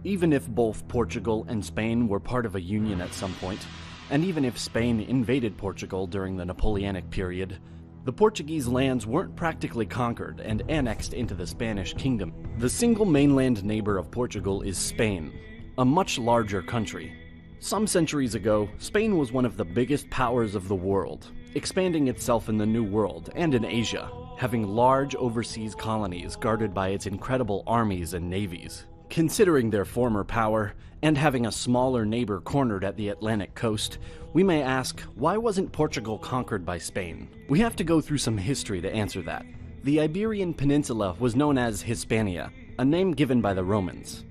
Even if both Portugal and Spain were part of a union at some point, and even if Spain invaded Portugal during the Napoleonic period, the Portuguese lands weren't practically conquered and annexed into the Spanish kingdom. The single mainland neighbor of Portugal is Spain, a much larger country. Some centuries ago, Spain was one of the biggest powers of the world, expanding itself in the New World and in Asia, having large overseas colonies guarded by its incredible armies and navies. Considering their former power, and having a smaller neighbor cornered at the Atlantic coast, we may ask, why wasn't Portugal conquered by Spain? We have to go through some history to answer that. The Iberian Peninsula was known as Hispania, a name given by the Romans.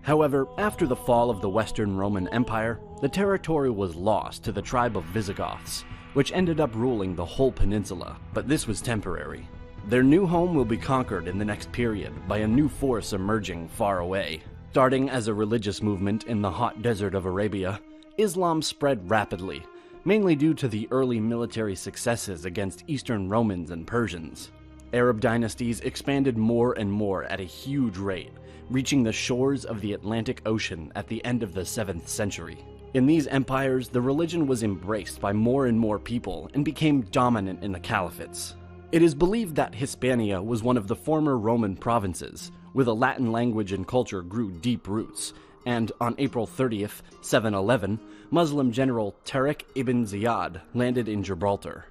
However, after the fall of the Western Roman Empire, the territory was lost to the tribe of Visigoths, which ended up ruling the whole peninsula, but this was temporary. Their new home will be conquered in the next period by a new force emerging far away. Starting as a religious movement in the hot desert of Arabia, Islam spread rapidly, mainly due to the early military successes against Eastern Romans and Persians. Arab dynasties expanded more and more at a huge rate, reaching the shores of the Atlantic Ocean at the end of the 7th century. In these empires, the religion was embraced by more and more people and became dominant in the caliphates. It is believed that Hispania was one of the former Roman provinces, where the Latin language and culture grew deep roots, and on April 30th, 711, Muslim general Tariq ibn Ziyad landed in Gibraltar.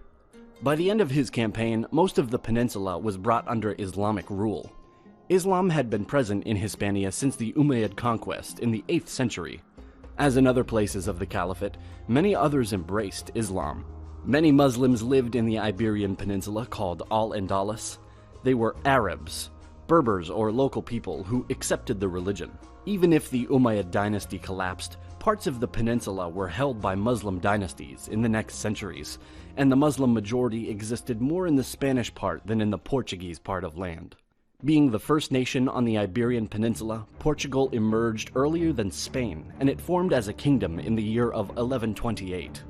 By the end of his campaign, most of the peninsula was brought under Islamic rule. Islam had been present in Hispania since the Umayyad conquest in the 8th century. As in other places of the Caliphate, many others embraced Islam. Many Muslims lived in the Iberian Peninsula called Al-Andalus. They were Arabs, Berbers or local people who accepted the religion. Even if the Umayyad dynasty collapsed, parts of the peninsula were held by Muslim dynasties in the next centuries, and the Muslim majority existed more in the Spanish part than in the Portuguese part of land. Being the first nation on the Iberian Peninsula, Portugal emerged earlier than Spain, and it formed as a kingdom in the year of 1128.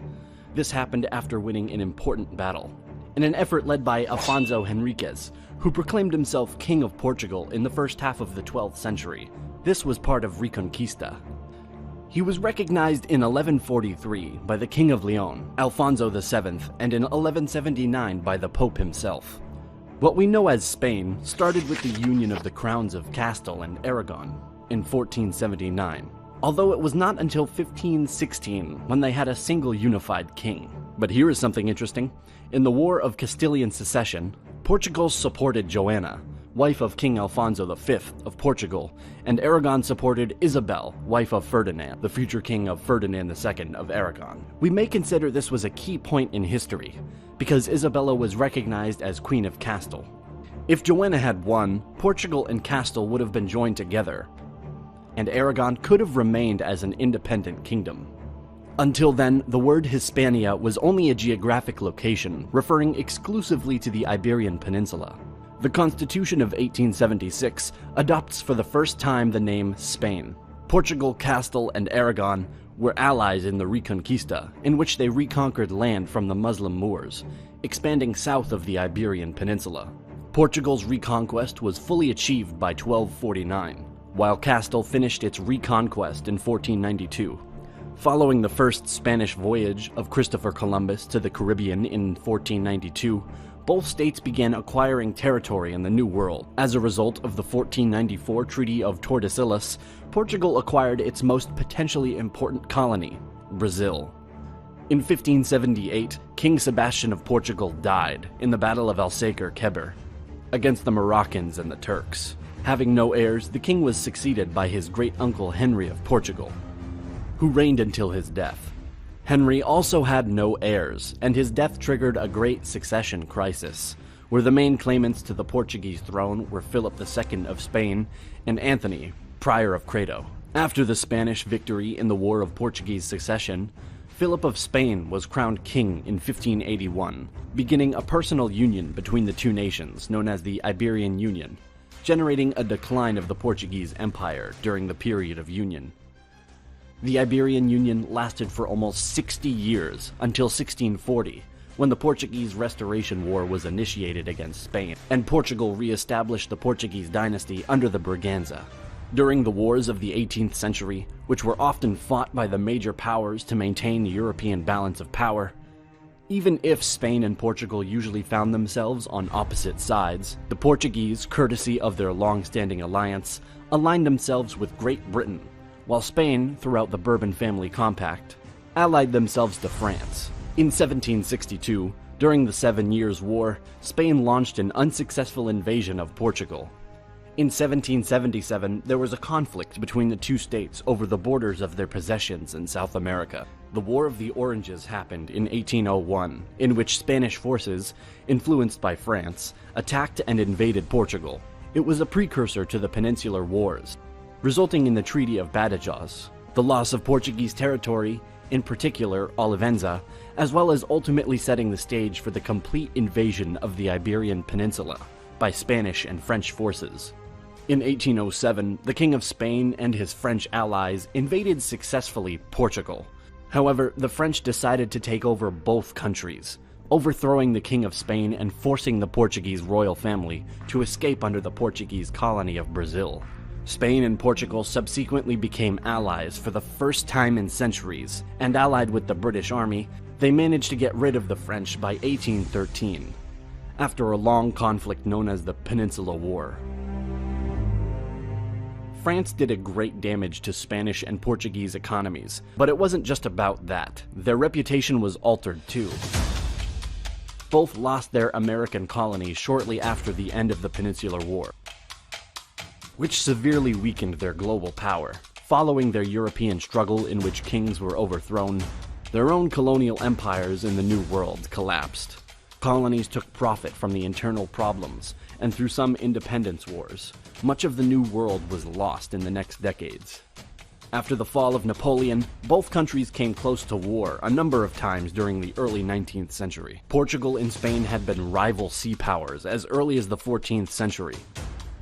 This happened after winning an important battle, in an effort led by Afonso Henriques, who proclaimed himself King of Portugal in the first half of the 12th century. This was part of Reconquista. He was recognized in 1143 by the King of Leon, Alfonso VII, and in 1179 by the Pope himself. What we know as Spain started with the union of the crowns of Castile and Aragon in 1479, although it was not until 1516 when they had a single unified king. But here is something interesting. In the War of Castilian Succession, Portugal supported Joanna, wife of King Alfonso V of Portugal, and Aragon supported Isabel, wife of Ferdinand, the future king of Ferdinand II of Aragon. We may consider this was a key point in history, because Isabella was recognized as Queen of Castile. If Joanna had won, Portugal and Castile would have been joined together, and Aragon could have remained as an independent kingdom. Until then, the word Hispania was only a geographic location, referring exclusively to the Iberian Peninsula. The Constitution of 1876 adopts for the first time the name Spain. Portugal, Castile, and Aragon were allies in the Reconquista, in which they reconquered land from the Muslim Moors, expanding south of the Iberian Peninsula. Portugal's reconquest was fully achieved by 1249, while Castile finished its reconquest in 1492. Following the first Spanish voyage of Christopher Columbus to the Caribbean in 1492, both states began acquiring territory in the New World. As a result of the 1494 Treaty of Tordesillas, Portugal acquired its most potentially important colony, Brazil. In 1578, King Sebastian of Portugal died in the Battle of Alsacer-Quibir against the Moroccans and the Turks. Having no heirs, the king was succeeded by his great-uncle Henry of Portugal, who reigned until his death. Henry also had no heirs, and his death triggered a great succession crisis, where the main claimants to the Portuguese throne were Philip II of Spain and Anthony, Prior of Credo. After the Spanish victory in the War of Portuguese Succession, Philip of Spain was crowned king in 1581, beginning a personal union between the two nations known as the Iberian Union, generating a decline of the Portuguese Empire during the period of union. The Iberian Union lasted for almost 60 years, until 1640, when the Portuguese Restoration War was initiated against Spain, and Portugal re-established the Portuguese dynasty under the Braganza. During the wars of the 18th century, which were often fought by the major powers to maintain the European balance of power, even if Spain and Portugal usually found themselves on opposite sides, the Portuguese, courtesy of their long-standing alliance, aligned themselves with Great Britain, while Spain, throughout the Bourbon family compact, allied themselves to France. In 1762, during the 7 Years' War, Spain launched an unsuccessful invasion of Portugal. In 1777, there was a conflict between the two states over the borders of their possessions in South America. The War of the Oranges happened in 1801, in which Spanish forces, influenced by France, attacked and invaded Portugal. It was a precursor to the Peninsular Wars, resulting in the Treaty of Badajoz, the loss of Portuguese territory, in particular Olivenza, as well as ultimately setting the stage for the complete invasion of the Iberian Peninsula by Spanish and French forces. In 1807, the King of Spain and his French allies invaded successfully Portugal. However, the French decided to take over both countries, overthrowing the King of Spain and forcing the Portuguese royal family to escape under the Portuguese colony of Brazil. Spain and Portugal subsequently became allies for the first time in centuries, and allied with the British Army, they managed to get rid of the French by 1813, after a long conflict known as the Peninsular War. France did a great damage to Spanish and Portuguese economies, but it wasn't just about that. Their reputation was altered too. Both lost their American colonies shortly after the end of the Peninsular War, which severely weakened their global power. Following their European struggle in which kings were overthrown, their own colonial empires in the New World collapsed. Colonies took profit from the internal problems, and through some independence wars, much of the New World was lost in the next decades. After the fall of Napoleon, both countries came close to war a number of times during the early 19th century. Portugal and Spain had been rival sea powers as early as the 14th century.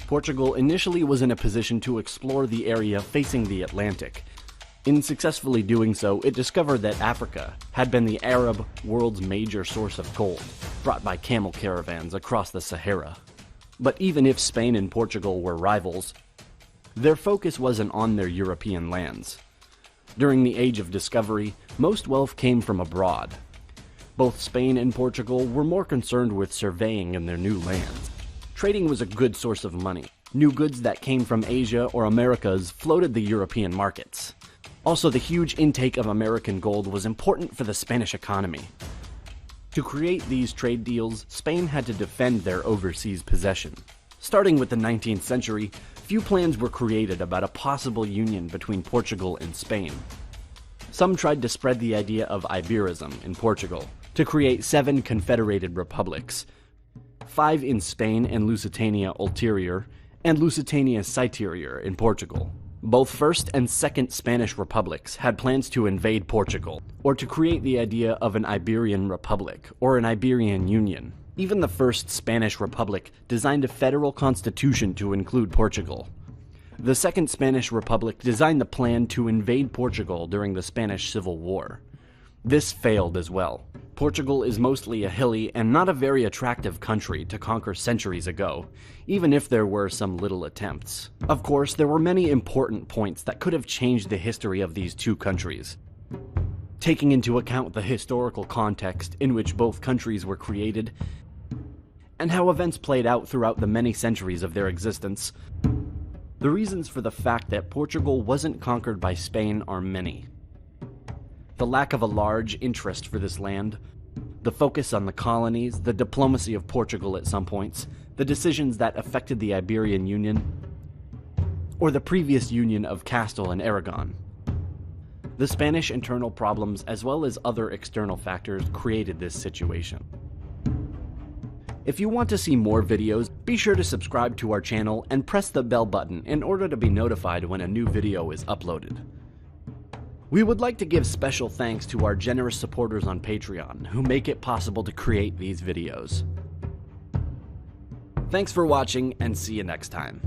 Portugal initially was in a position to explore the area facing the Atlantic. In successfully doing so, it discovered that Africa had been the Arab world's major source of gold, brought by camel caravans across the Sahara. But even if Spain and Portugal were rivals, their focus wasn't on their European lands. During the Age of Discovery, most wealth came from abroad. Both Spain and Portugal were more concerned with surveying in their new lands. Trading was a good source of money. New goods that came from Asia or Americas floated the European markets. Also, the huge intake of American gold was important for the Spanish economy. To create these trade deals, Spain had to defend their overseas possession. Starting with the 19th century, few plans were created about a possible union between Portugal and Spain. Some tried to spread the idea of Iberism in Portugal, to create 7 confederated republics, 5 in Spain and Lusitania Ulterior, and Lusitania Citerior in Portugal. Both First and Second Spanish republics had plans to invade Portugal, or to create the idea of an Iberian Republic, or an Iberian Union. Even the First Spanish Republic designed a federal constitution to include Portugal. The Second Spanish Republic designed the plan to invade Portugal during the Spanish Civil War. This failed as well. Portugal is mostly a hilly and not a very attractive country to conquer centuries ago, even if there were some little attempts. Of course, there were many important points that could have changed the history of these two countries. Taking into account the historical context in which both countries were created, and how events played out throughout the many centuries of their existence, the reasons for the fact that Portugal wasn't conquered by Spain are many. The lack of a large interest for this land, the focus on the colonies, the diplomacy of Portugal at some points, the decisions that affected the Iberian Union, or the previous union of Castile and Aragon. The Spanish internal problems as well as other external factors created this situation. If you want to see more videos, be sure to subscribe to our channel and press the bell button in order to be notified when a new video is uploaded. We would like to give special thanks to our generous supporters on Patreon who make it possible to create these videos. Thanks for watching and see you next time.